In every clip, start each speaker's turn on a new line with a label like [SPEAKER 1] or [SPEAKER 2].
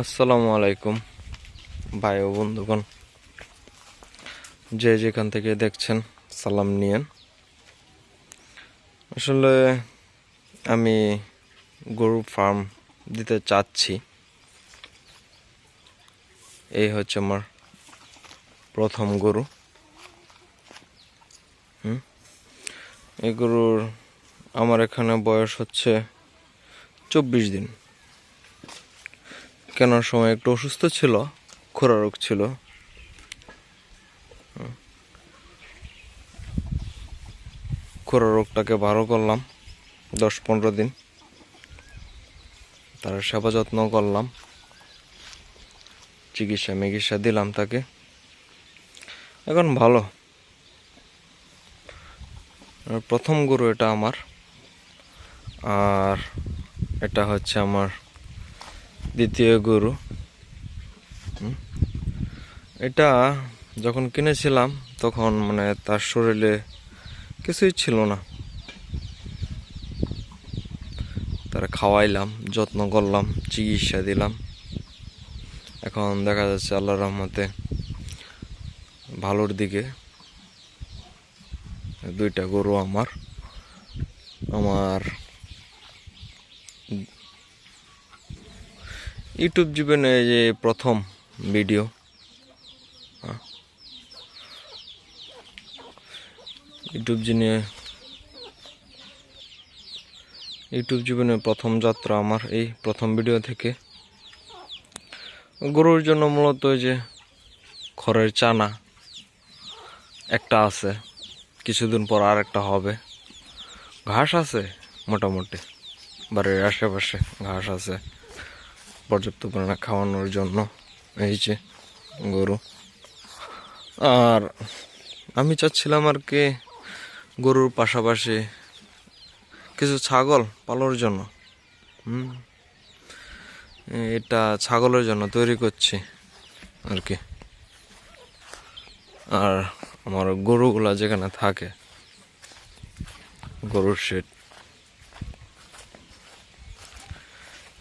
[SPEAKER 1] আসসালামু আলাইকুম ভাই ও বন্ধুগণ, যে যেখান থেকে দেখছেন সালাম নিয়েন। আসলে আমি গরু ফার্ম দিতে চাচ্ছি। এই হচ্ছে আমার প্রথম গরু। এই গরুর আমার এখানে বয়স হচ্ছে 24 দিন। কেনার সময় একটু অসুস্থ ছিল, খোরা রোগ ছিল। খোরা রোগটাকে ভালো করলাম 10-15 দিন, তার সেবা যত্ন করলাম, চিকিৎসা দিলাম তাকে। এখন ভালো। প্রথম গরু এটা আমার, আর এটা হচ্ছে আমার দ্বিতীয় গরু। এটা যখন কিনেছিলাম তখন তার শরীরে কিছুই ছিল না। তারা খাওয়াইলাম, যত্ন করলাম, চিকিৎসা দিলাম। এখন দেখা যাচ্ছে আল্লাহর রহমতে ভালোর দিকে। দুইটা গরু আমার ইউটিউব জীবনে যে প্রথম ভিডিও। ইউটিউব জীবনে প্রথম যাত্রা আমার এই প্রথম ভিডিও থেকে। গরুর জন্য মূলত যে খড়ের চানা একটা আছে, কিছুদিন পর আর একটা হবে। ঘাস আছে মোটামুটি, বাড়ির আশেপাশে ঘাস আছে পর্যাপ্ত পরিমাণে খাওয়ানোর জন্য। এই যে গরু। আর আমি চাচ্ছিলাম আর কি গরুর পাশাপাশি কিছু ছাগল পালার জন্য। এটা ছাগলের জন্য তৈরি করছি আর কি। আর আমার গরুগুলা যেখানে থাকে, গরুর শেড,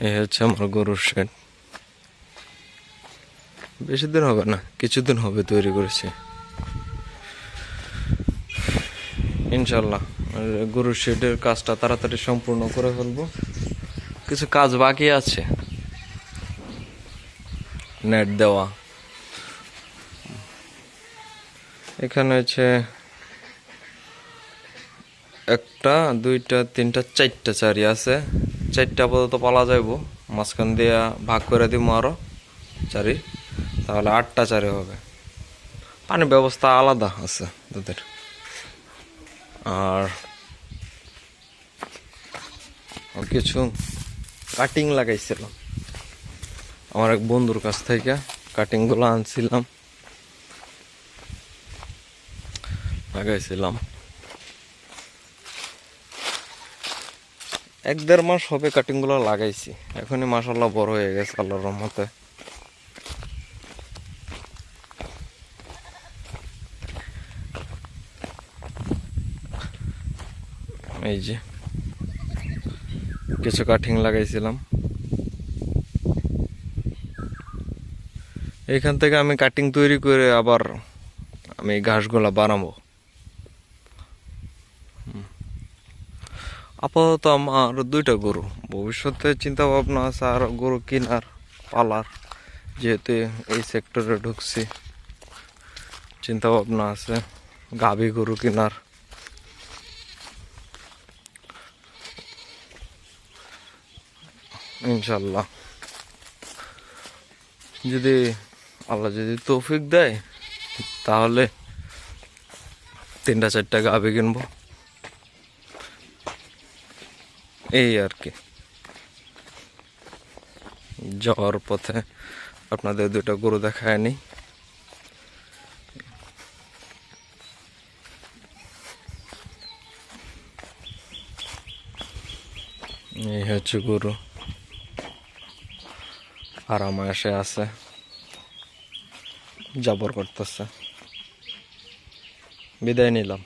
[SPEAKER 1] এই হচ্ছে আমার গরুর শেড। বেশি দিন হবে না, কিছুদিন হবে তৈরি করেছি ইনশাল্লাহ। গরুর শেডের কাজটা তাড়াতাড়ি সম্পূর্ণ করে ফেলবো। কিছু কাজ বাকি আছে, নেট দেওয়া। এখানে হচ্ছে 1, 2, 3, 4টা চারি আছে। 4টা আপাতত পালা যাইব, মাঝখান দিয়া ভাগ করে দিব আরো চারি, তাহলে 8টা চারি হবে। পানির ব্যবস্থা আলাদা আছে তাদের। আর কিছু কাটিং লাগাইছিলাম আমার এক বন্ধুর কাছ থেকে, কাটিংগুলো আনছিলাম, লাগাইছিলাম। 1-1.5 মাস হবে কাটিংগুলো লাগাইছি। এখনই মাশাআল্লাহ বড় হয়ে গেছে আল্লাহর রহমতে। এই যে কিছু কাটিং লাগাইছিলাম। এখান থেকে আমি কাটিং তৈরি করে আবার আমি ঘাসগুলা বানাবো। আপাতত আমার 2টা গরু, ভবিষ্যতে চিন্তা ভাবনা আছে আর গরু কেনার, পালার। যেহেতু এই সেক্টরে ঢুকছি, চিন্তা ভাবনা আছে গাভী গরু কেনার। ইনশাল্লাহ যদি আল্লাহ যদি তৌফিক দেয় তাহলে 3-4টা গাভী কিনবো, এই আর কি। যাওয়ার পথে আপনাদের 2টা গরু দেখায় নি। এই হচ্ছে গরু, আরামে এসে আছে, জাবর করতেছে। বিদায় নিলাম।